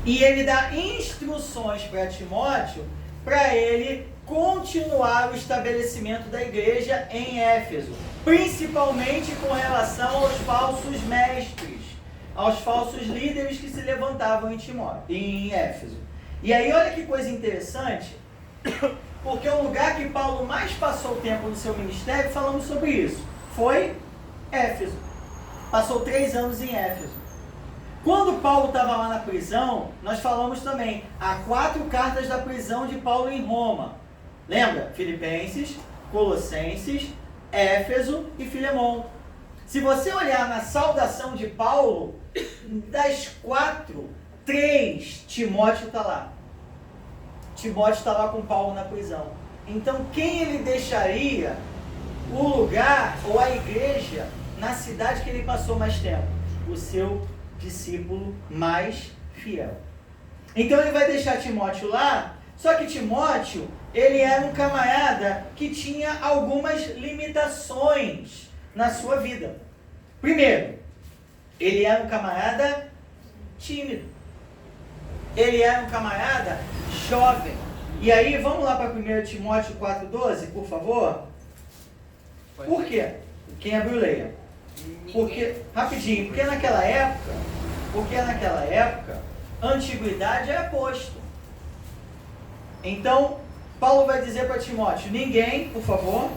E ele dá instruções para Timóteo para ele continuar o estabelecimento da igreja em Éfeso, principalmente com relação aos falsos mestres, aos falsos líderes que se levantavam em Éfeso. E aí olha que coisa interessante, porque o lugar que Paulo mais passou o tempo no seu ministério, falamos sobre isso, foi Éfeso. Passou 3 anos em Éfeso. Quando Paulo estava lá na prisão, nós falamos também, há 4 cartas da prisão de Paulo em Roma. Lembra? Filipenses, Colossenses, Éfeso e Filemon. Se você olhar na saudação de Paulo, das 4, 3, Timóteo está lá. Timóteo está lá com Paulo na prisão. Então, quem ele deixaria o lugar ou a igreja na cidade que ele passou mais tempo? O seu discípulo mais fiel. Então, ele vai deixar Timóteo lá, só que Timóteo, ele era um camarada que tinha algumas limitações na sua vida. Primeiro, ele era um camarada tímido. Ele era um camarada jovem. E aí, vamos lá para 1 Timóteo 4,12, por favor? Por quê? Quem abriu, leia. Porque, rapidinho, porque naquela época, a antiguidade era posto. Então, Paulo vai dizer para Timóteo, ninguém, por favor.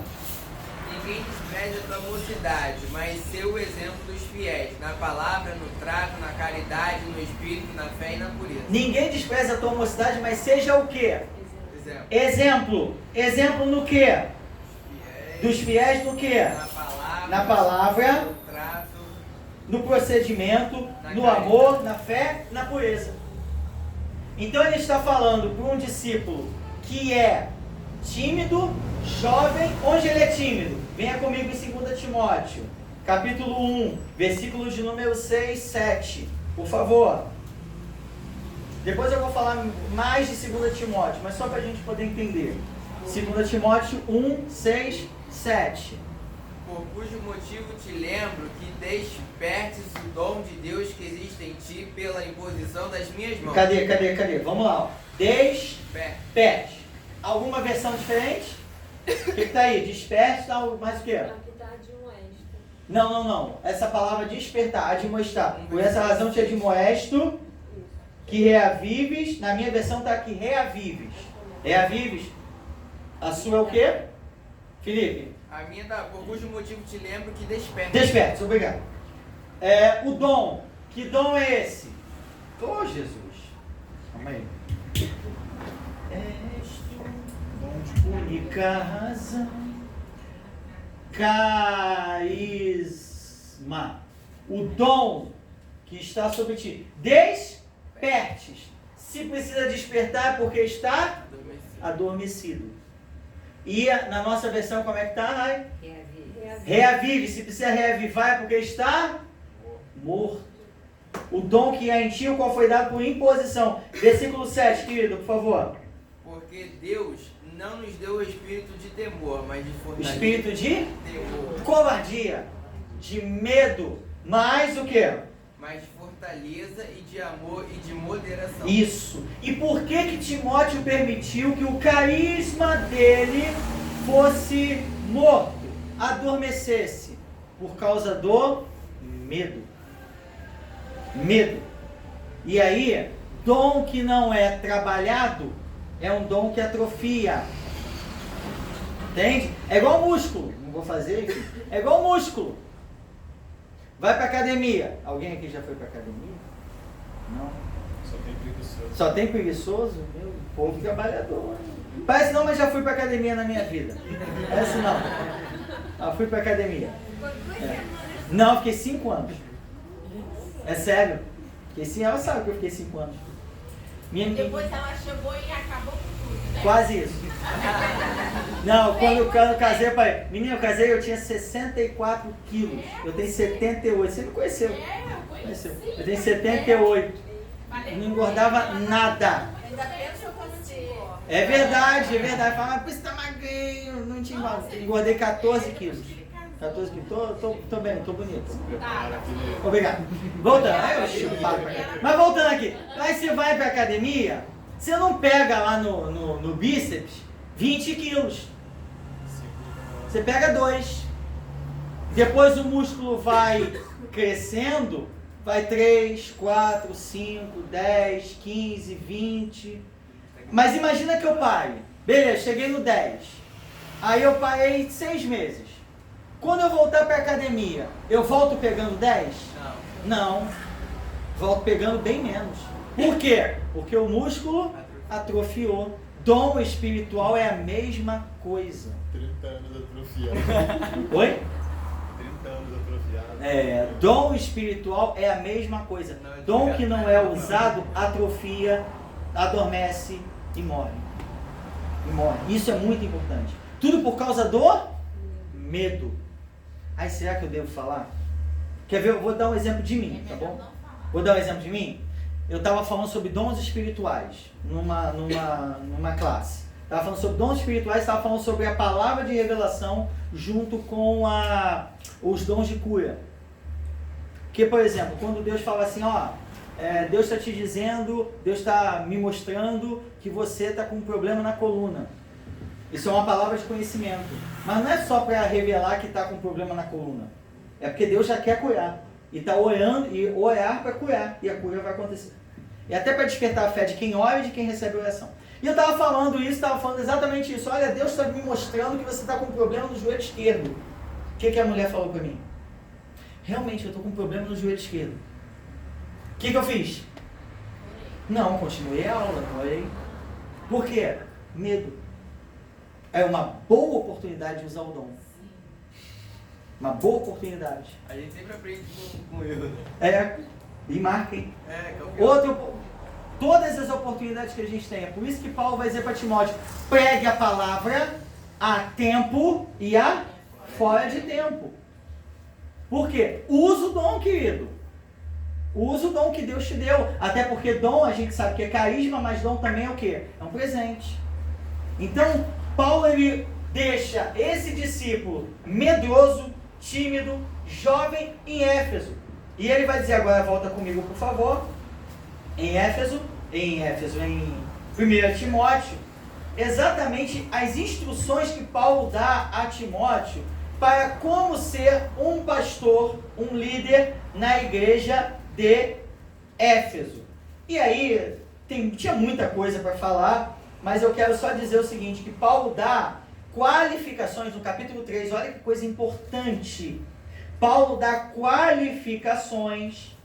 Ninguém despreze a tua mocidade, mas ser o exemplo dos fiéis, na palavra, no trato, na caridade, no espírito, na fé e na pureza. Ninguém despreze a tua mocidade, mas seja o quê? Exemplo. Exemplo. Exemplo no quê? Dos fiéis no quê? Na palavra, no trato, no procedimento, no caridade. amor, na fé, na pureza. Então ele está falando para um discípulo que é tímido, jovem. Onde ele é tímido? Venha comigo em 2 Timóteo, capítulo 1, versículos de número 6, 7. Por favor. Depois eu vou falar mais de 2 Timóteo, mas só para a gente poder entender. 2 Timóteo 1, 6, 7. por cujo motivo te lembro que despertes o dom de Deus que existe em ti pela imposição das minhas mãos. Cadê? Vamos lá. Ó. Desperte. Alguma versão diferente? O que está aí? Desperte, tá mais o quê? Não. Essa palavra despertar, admoestar. Por essa razão te admoesto que reavives. Na minha versão está aqui, reavives. Reavives. A sua é o quê? Felipe? A minha dá, por cujo motivo te lembro que despertes. Despertes, obrigado. O dom. Que dom é esse? Oh, Jesus. Calma aí. Única razão. Carisma. O dom que está sobre ti. Despertes. Se precisa despertar é porque está adormecido. E na nossa versão, como é que está, Rai? Reavive. Se precisa reavivar é porque está morto. O dom que é em ti, o qual foi dado por imposição. Versículo 7, querido, por favor. Porque Deus não nos deu o espírito de temor, mas de fortaleza. Espírito de temor. Covardia, de medo, mas o quê? Mas de fortaleza e de amor e de moderação. Isso. E por que Timóteo permitiu que o carisma dele fosse morto, adormecesse? Por causa do medo. Medo. E aí, dom que não é trabalhado é um dom que atrofia. Entende? É igual músculo. Não vou fazer aqui. É igual músculo. Vai para academia. Alguém aqui já foi para academia? Não. Só tem preguiçoso. Só tem preguiçoso? Meu povo trabalhador. Parece não, mas já fui para academia na minha vida. Parece não. Fui para academia. Não, fiquei 5 anos. É sério. Ela sabe que eu fiquei 5 anos. Depois ela chegou e acabou com tudo, né? Quase isso. Não, quando eu casei, pai. Menino, eu casei, eu tinha 64 quilos. Eu tenho 78. Você me conheceu? Conheceu. Eu tenho 78. Não engordava nada. Ainda pensa como você. É verdade. Fala, mas você tá magrinho. Não tinha engordado. Engordei 14 quilos. 14 quilos. Tô bem, tô bonito. Prepara aquele... Obrigado. Voltando. Mas voltando aqui. Aí você vai vai para academia, você não pega lá no bíceps 20 quilos. Você pega 2. Depois o músculo vai crescendo, vai 3, 4, 5, 10, 15, 20. Mas imagina que eu pare. Beleza, cheguei no 10. Aí eu parei 6 meses. Quando eu voltar para academia, eu volto pegando 10? Não. Volto pegando bem menos. Por quê? Porque o músculo atrofiou. Dom espiritual é a mesma coisa. 30 anos atrofiado. Oi? 30 anos atrofiado. Dom espiritual é a mesma coisa. Dom que não é usado atrofia, adormece e morre. Isso é muito importante. Tudo por causa do medo. Ai, será que eu devo falar? Quer ver? Eu vou dar um exemplo de mim, tá bom? Vou dar um exemplo de mim. Eu estava falando sobre dons espirituais numa classe. Estava falando sobre dons espirituais, estava falando sobre a palavra de revelação junto com os dons de cura. Porque, por exemplo, quando Deus fala assim, Deus está te dizendo, Deus está me mostrando que você está com um problema na coluna. Isso é uma palavra de conhecimento. Mas não é só para revelar que está com um problema na coluna. É porque Deus já quer curar. E está orando e orar para curar. E a cura vai acontecer. E até para despertar a fé de quem ora e de quem recebe oração. E eu estava falando exatamente isso. Olha, Deus está me mostrando que você está com um problema no joelho esquerdo. O que a mulher falou para mim? Realmente, eu estou com um problema no joelho esquerdo. O que eu fiz? Não, continuei a aula, não orei. Por quê? Medo. É uma boa oportunidade de usar o dom. Uma boa oportunidade. A gente sempre aprende com erro. E marquem. Qualquer... Todas as oportunidades que a gente tem. É por isso que Paulo vai dizer para Timóteo, pregue a palavra a tempo e a fora de tempo. Por quê? Usa o dom, querido. Usa o dom que Deus te deu. Até porque dom, a gente sabe que é carisma, mas dom também é o quê? É um presente. Então, Paulo, ele deixa esse discípulo medroso, tímido, jovem em Éfeso. E ele vai dizer agora, volta comigo por favor, em 1 Timóteo, exatamente as instruções que Paulo dá a Timóteo para como ser um pastor, um líder na igreja de Éfeso. E aí, tinha muita coisa para falar, mas eu quero só dizer o seguinte, que Paulo dá qualificações no capítulo 3, olha que coisa importante. Paulo dá qualificações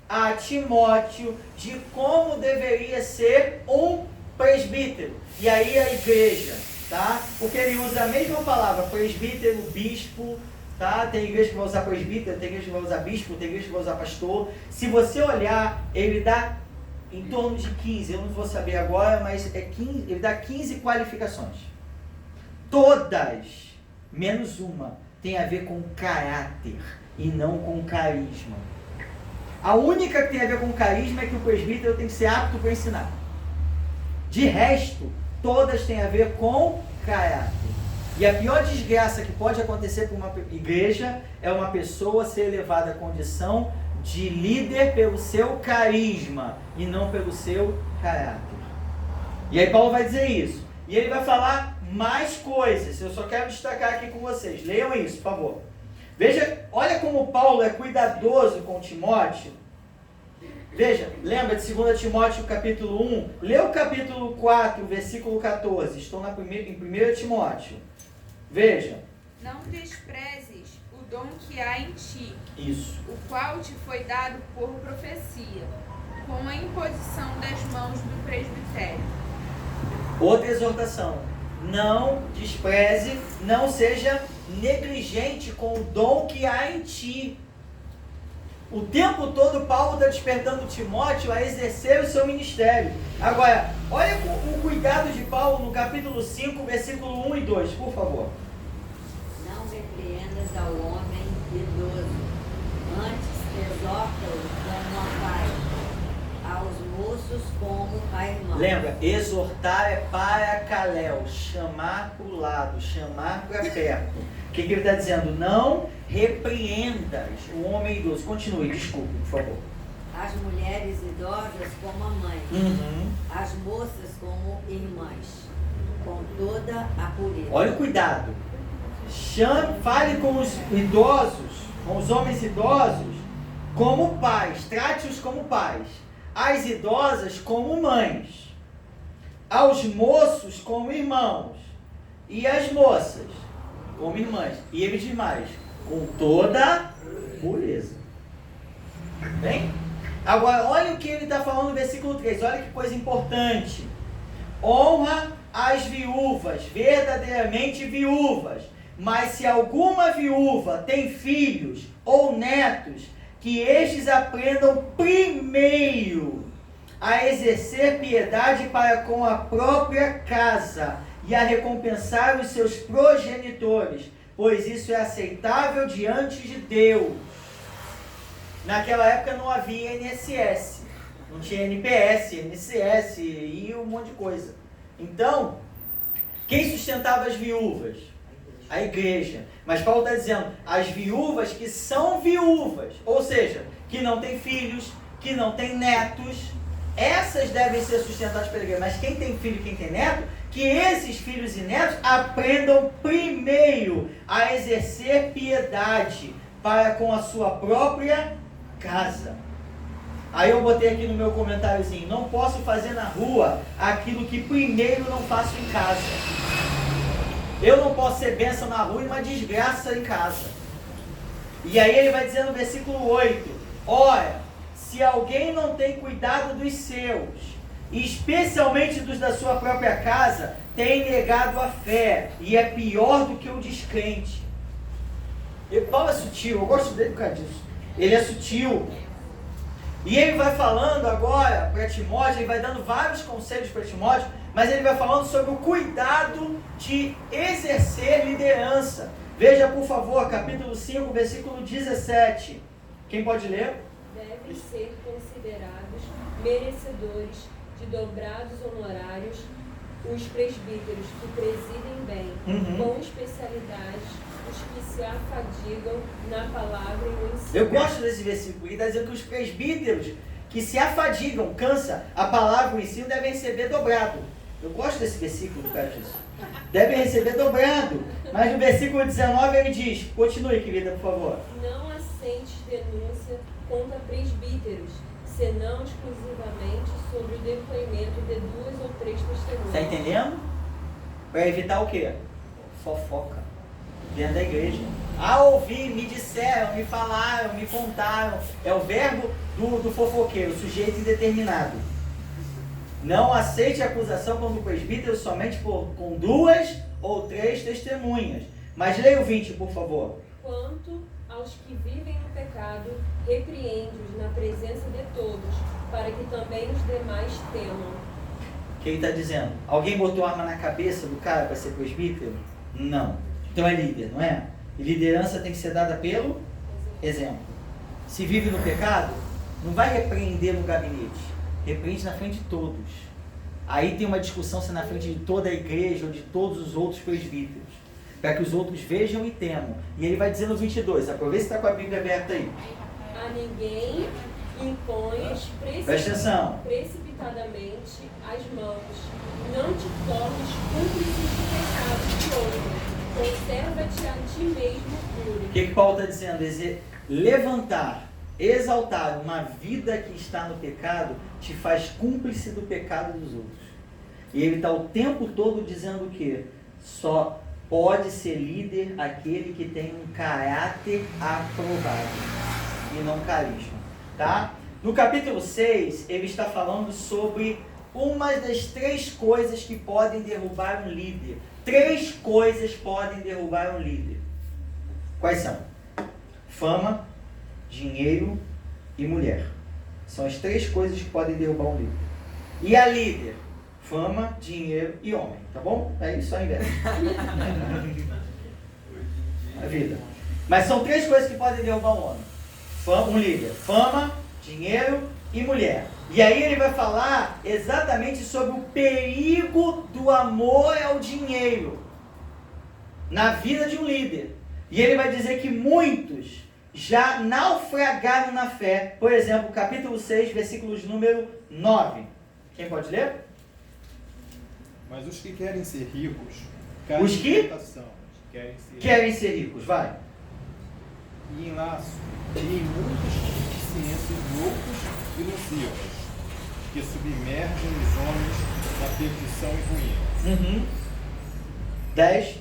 a Timóteo de como deveria ser um presbítero. E aí a igreja, tá? Porque ele usa a mesma palavra, presbítero, bispo, tá? Tem igreja que vai usar presbítero, tem igreja que vai usar bispo, tem igreja que vai usar pastor. Se você olhar, ele dá em torno de 15, eu não vou saber agora, mas ele dá 15 qualificações. Todas, menos uma, tem a ver com caráter e não com carisma. A única que tem a ver com carisma é que o presbítero tem que ser apto para ensinar. De resto, todas têm a ver com caráter. E a pior desgraça que pode acontecer para uma igreja é uma pessoa ser elevada à condição de líder pelo seu carisma e não pelo seu caráter. E aí Paulo vai dizer isso. E ele vai falar mais coisas. Eu só quero destacar aqui com vocês. Leiam isso, por favor. Veja, olha como Paulo é cuidadoso com Timóteo. Veja, lembra de 2 Timóteo capítulo 1? Lê o capítulo 4, versículo 14. Estou em 1 Timóteo. Veja. Não desprezes o dom que há em ti, Isso. o qual te foi dado por profecia, com a imposição das mãos do presbitério. Outra exortação. Não despreze, não seja negligente com o dom que há em ti. O tempo todo Paulo está despertando Timóteo a exercer o seu ministério. Agora, olha o cuidado de Paulo no capítulo 5, versículo 1 e 2, por favor. Não repreendas ao homem idoso, antes exorta-o como a pai, aos moços como a irmã. Lembra, exortar é paracaléu, chamar para o lado, chamar para perto. O que ele está dizendo? Não repreendas o homem idoso. Continue, desculpe, por favor. as mulheres idosas como a mãe, as moças como irmãs, com toda a pureza. Olha o cuidado. Fale com os idosos, com os homens idosos, como pais. Trate-os como pais. As idosas como mães. Aos moços como irmãos. E as moças como irmãs. E ele diz mais, com toda pureza. Bem? Agora, olha o que ele está falando no versículo 3. Olha que coisa importante. Honra as viúvas, verdadeiramente viúvas. Mas se alguma viúva tem filhos ou netos, que estes aprendam primeiro a exercer piedade para com a própria casa e a recompensar os seus progenitores, pois isso é aceitável diante de Deus. Naquela época não havia INSS, não tinha NPS, INSS e um monte de coisa. Então, quem sustentava as viúvas? A igreja. Mas Paulo está dizendo, as viúvas que são viúvas, ou seja, que não têm filhos, que não têm netos, essas devem ser sustentadas pela igreja. Mas quem tem filho e quem tem neto, que esses filhos e netos aprendam primeiro a exercer piedade para com a sua própria casa. Aí eu botei aqui no meu comentáriozinho, não posso fazer na rua aquilo que primeiro não faço em casa. Eu não posso ser bênção na rua e uma desgraça em casa. E aí ele vai dizer no versículo 8, ora, se alguém não tem cuidado dos seus, especialmente dos da sua própria casa, tem negado a fé, e é pior do que o descrente. E Paulo é sutil, eu gosto dele por causa disso. Ele é sutil. E ele vai falando agora para Timóteo, ele vai dando vários conselhos para Timóteo, mas ele vai falando sobre o cuidado de exercer liderança. Veja, por favor, capítulo 5, versículo 17. Quem pode ler? Devem ser considerados merecedores de dobrados honorários os presbíteros que presidem bem, com especialidade, os que se afadigam na palavra e no ensino. Eu gosto desse versículo, ele está dizendo que os presbíteros que se afadigam, cansa a palavra e o ensino, devem receber dobrado. Eu gosto desse versículo por causa disso. Devem receber dobrado. Mas no versículo 19 ele diz, continue, querida, por favor. Não assentes denúncia contra presbíteros, senão exclusivamente sobre o depoimento de 2 ou 3 testemunhas. Está entendendo? Para evitar o quê? Fofoca dentro da igreja. Ouvi, me disseram, me falaram, me contaram. É o verbo do fofoqueiro, sujeito indeterminado. Não aceite a acusação contra o presbítero somente com 2 ou 3 testemunhas. Mas leia o 20, por favor. Quanto aos que vivem no pecado, repreende-os na presença de todos, para que também os demais temam. O que ele está dizendo? Alguém botou arma na cabeça do cara para ser presbítero? Não. Então é líder, não é? E liderança tem que ser dada pelo exemplo. Se vive no pecado, não vai repreender no gabinete. Repreende na frente de todos. Aí tem uma discussão se na frente de toda a igreja ou de todos os outros presbíteros. Para que os outros vejam e temam. E ele vai dizer no 22, aproveita se está com a Bíblia aberta aí. A ninguém imponhas precipitadamente as mãos. Não te tornes cúmplice de pecado de outro. Conserva-te a ti mesmo puro. O que Paulo está dizendo? Levantar, exaltar uma vida que está no pecado te faz cúmplice do pecado dos outros. E ele está o tempo todo dizendo o quê? Só pode ser líder aquele que tem um caráter aprovado e não carisma, tá? No capítulo 6, ele está falando sobre uma das 3 coisas que podem derrubar um líder. 3 coisas podem derrubar um líder. Quais são? Fama, dinheiro e mulher. São as 3 coisas que podem derrubar um líder. E a líder? Fama, dinheiro e homem. Tá bom? É isso ao invés. A vida. Mas são 3 coisas que podem derrubar um homem. Um líder. Fama, dinheiro e mulher. E aí ele vai falar exatamente sobre o perigo do amor ao dinheiro na vida de um líder. E ele vai dizer que muitos já naufragaram na fé. Por exemplo, capítulo 6, versículos número 9. Quem pode ler? Mas os que querem ser ricos, Os que? tentação, Querem ser ricos, vai. e em laço, e em muitas consciências loucos e nocivas, que submergem os homens na perdição e ruína. 10.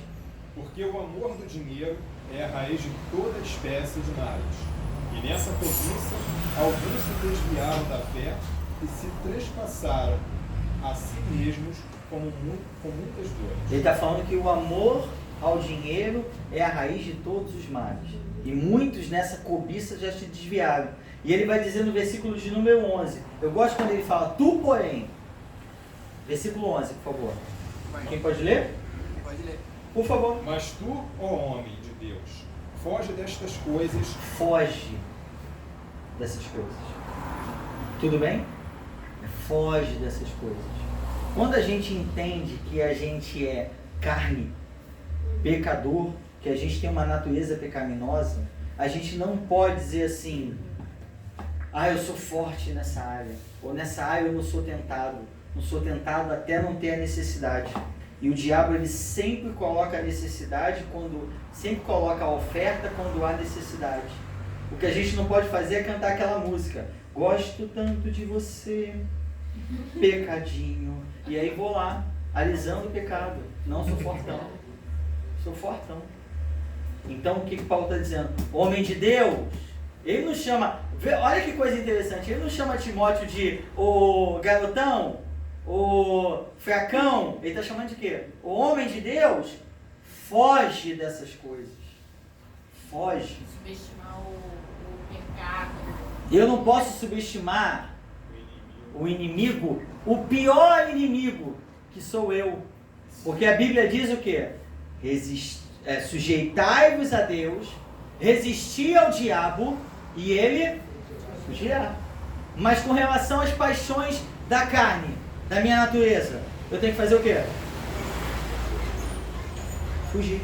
Porque o amor do dinheiro é a raiz de toda espécie de males. E nessa cobiça, alguns se desviaram da fé e se trespassaram a si mesmos com muitas dores. Ele está falando que o amor ao dinheiro é a raiz de todos os males. E muitos nessa cobiça já se desviaram. E ele vai dizer no versículo de número 11. Eu gosto quando ele fala, tu porém. Versículo 11, por favor. Quem pode ler? Pode ler. Por favor. Mas tu, ó homem de Deus, foge destas coisas. Foge dessas coisas. Tudo bem? Foge dessas coisas. Quando a gente entende que a gente é carne, pecador, que a gente tem uma natureza pecaminosa, a gente não pode dizer assim, eu sou forte nessa área, ou nessa área eu não sou tentado até não ter a necessidade. E o diabo, ele sempre coloca a necessidade, sempre coloca a oferta quando há necessidade. O que a gente não pode fazer é cantar aquela música, gosto tanto de você, pecadinho, e aí vou lá, alisando o pecado, não sou fortão, sou fortão. Então o que Paulo está dizendo? Homem de Deus, ele não chama, olha que coisa interessante, ele não chama Timóteo de o garotão, o fracão, ele está chamando de quê? O homem de Deus, foge dessas coisas, foge. Subestimar o pecado. Eu não posso subestimar o inimigo, o pior inimigo, que sou eu. Porque a Bíblia diz o quê? Sujeitai-vos a Deus, resistir ao diabo e ele fugirá. Mas com relação às paixões da carne, da minha natureza, eu tenho que fazer o quê? Fugir.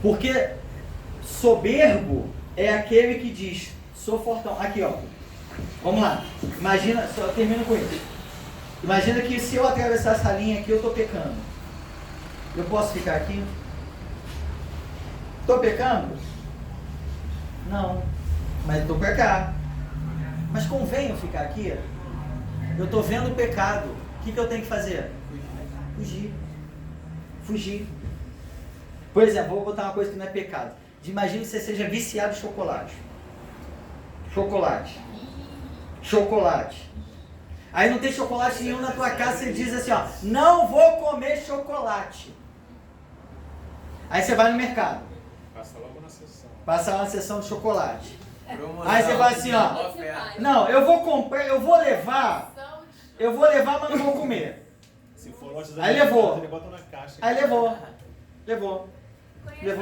Porque soberbo é aquele que diz, sou fortão. Aqui, ó. Vamos lá. Imagina, só termino com isso. Imagina que se eu atravessar essa linha aqui, eu estou pecando. Eu posso ficar aqui? Estou pecando? Não. Mas estou por cá. Mas convém eu ficar aqui? Eu estou vendo o pecado. O que eu tenho que fazer? Fugir. Por exemplo, vou botar uma coisa que não é pecado. Imagine que você seja viciado em chocolate. Aí não tem chocolate nenhum na tua casa, você diz assim, ó, não vou comer chocolate. Aí você vai no mercado. Passa logo na sessão. Passa lá na sessão de chocolate. Promoção, Aí você vai assim, ó, não, eu vou comprar, eu vou levar, mas não vou comer. Se for lojas Aí levou. ele bota na caixa. Aí levou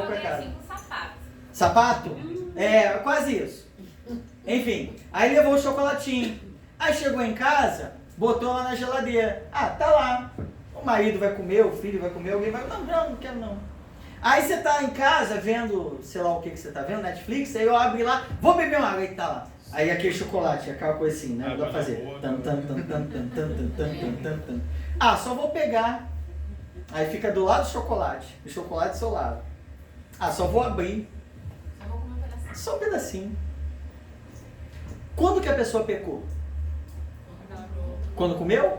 pra casa. Assim, com sapato. Sapato? É, quase isso. Enfim, aí levou o chocolatinho. Aí chegou em casa, botou lá na geladeira. Tá lá. O marido vai comer, o filho vai comer, alguém vai... Não quero não. Aí você tá em casa vendo, sei lá o que você tá vendo, Netflix, aí eu abro lá, vou beber uma água, aí tá lá. Aí aquele chocolate, aquela coisa assim, né? Não dá pra fazer. Só vou pegar. Aí fica do lado do chocolate, o chocolate do seu lado. Só vou abrir. Só vou comer um pedacinho. Só um pedacinho. Quando que a pessoa pecou? Quando comeu?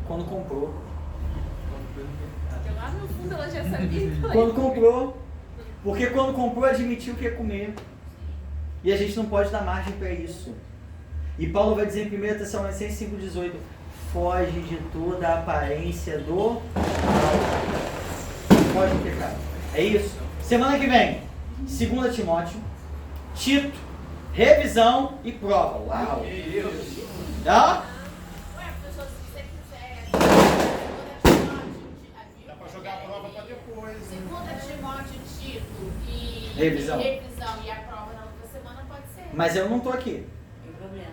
Quando comprou. Porque lá no fundo ela já sabia. Quando comprou. Porque quando comprou, admitiu que ia comer. E a gente não pode dar margem para isso. E Paulo vai dizer em 1 Tessalonicenses 5,18: foge de toda a aparência do mal. Foge do pecado. É isso. Semana que vem, 2 Timóteo, Tito, revisão e prova. Uau! Tá? Ué, professor, se você quiser. Dá pra jogar a prova pra depois. 2 Timóteo, Tito e Revisão. e a prova na outra semana pode ser. Mas eu não tô aqui. Tem problema.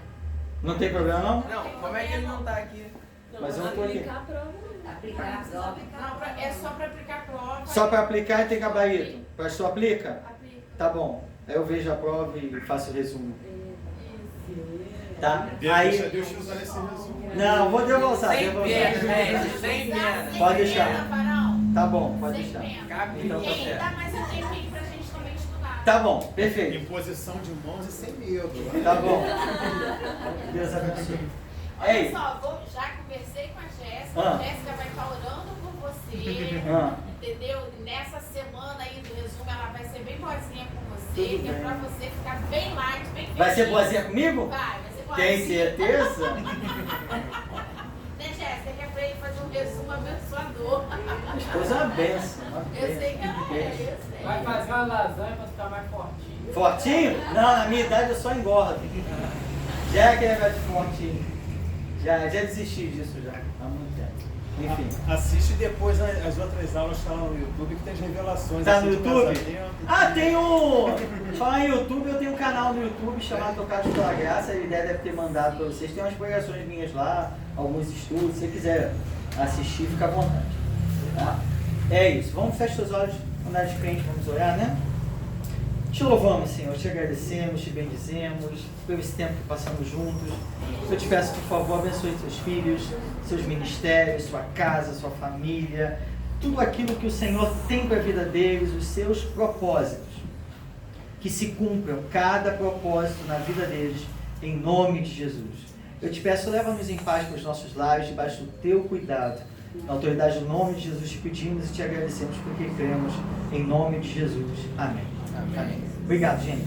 Não tem problema não? Não, como é que ele não tá aqui? Mas eu não tô aqui. Aplicar a prova não. Aplicar a prova. Não, é só para aplicar a prova. Só para aplicar e tem gabarito. O pastor aplica? Aplica. Tá bom. Aí eu vejo a prova e faço o resumo. Tá? Deixa Aí... Deus te usar esse resumo. Não, vou devolver. Sem pena, mestre, sem pena. Pode deixar. Tá bom, pode Sem deixar. pena. Cabe Então tá E certo. dá mais um tempinho pra gente também estudar. Tá bom, perfeito. Imposição de mãos e sem medo. Tá bom. Deus abençoe. É Olha isso. só, já conversei com a Jéssica. Ah. A Jéssica vai estar orando por você. Ah. Entendeu? Nessa semana aí do resumo, ela vai ser bem boazinha com você. Tudo Que é bem. pra você ficar bem light, bem feliz. Vai ser boazinha comigo? Vai ser boazinha. Tem certeza? Né, Jéssica? Que é pra ele fazer um resumo abençoador. Esposa é uma benção. Uma Eu sei que ela é, benção. eu sei. Vai fazer uma lasanha pra ficar mais fortinho. Fortinho? Não, na minha idade eu só engordo. Já é aquele negócio de fortinho. Já desisti disso já, há muito tempo. Enfim. Assiste depois as outras aulas que estão lá no YouTube, que tem as revelações. Tá assim, no de YouTube? casamento. Ah, tem um... Falar em YouTube, eu tenho um canal no YouTube chamado Tocados pela Graça. A ideia deve ter mandado para vocês. Tem umas pregações minhas lá, alguns estudos. Se você quiser assistir, fica à vontade. Tá? É isso. Vamos fechar seus olhos, andar de frente, vamos orar, né? Te louvamos, Senhor, te agradecemos, te bendizemos pelo esse tempo que passamos juntos. Eu te peço, por favor, abençoe seus filhos, seus ministérios, sua casa, sua família, tudo aquilo que o Senhor tem para a vida deles, os seus propósitos. Que se cumpram cada propósito na vida deles, em nome de Jesus. Eu te peço, leva-nos em paz para os nossos lares, debaixo do teu cuidado. Na autoridade do nome de Jesus te pedimos e te agradecemos porque cremos em nome de Jesus. Amém. Amém. Obrigado, gente.